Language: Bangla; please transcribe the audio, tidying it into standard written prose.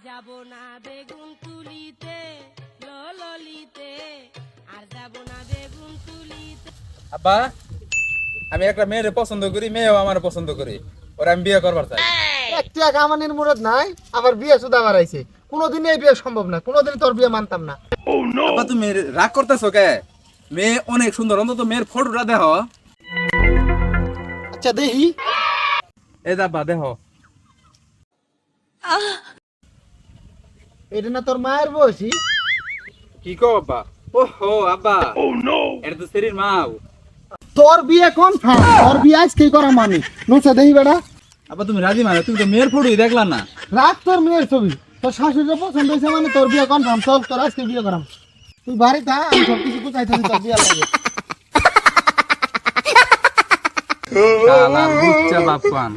যাব না বেগুন তুলিতে ললিতে, আর যাব না বেগুন তুলিতে। আব্বা, আমি একটা মেয়ের পছন্দ করি, মেয়েও আমার পছন্দ করি, ওরা আমি বিয়ে করবার চাই। একটা কামানির মুরত নাই, আবার বিয়ে সুদা বাড়াইছে। কোনোদিনই এই বিয়ে সম্ভব না, কোনোদিন তোর বিয়ে মানতাম না। আব্বা তুমি রাগ করতেছো কে? মেয়ে অনেক সুন্দর, অন্তত মেয়ের ফটোটা দেখো। আচ্ছা দেখি। এই যে আব্বা দেখো। এটা না তোর মায়ের বয়সী? কি কো আব্বা? ওহো আব্বা, এটা তো সেরির মাও। তোর বিয়ে কনফার্ম, তোর বিয়ে আজকেই করা মানে। নুসা দেখি বেটা। আব্বা তুমি রাজি মানে, তুমি তো মেয়ের ফটোই দেখলা না। রাখ তোর মেয়ের ছবি, তোর শাশুড়ির পছন্দ হয়েছে মানে তোর বিয়ে কনফার্ম। চল তোর আজকে বিয়ে করাম। তুই বাড়িতে আয়, আমি সব কিছু কোথায় থাকি তোর বিয়ে লাগে। শালা লুচ্চা বাপ কান।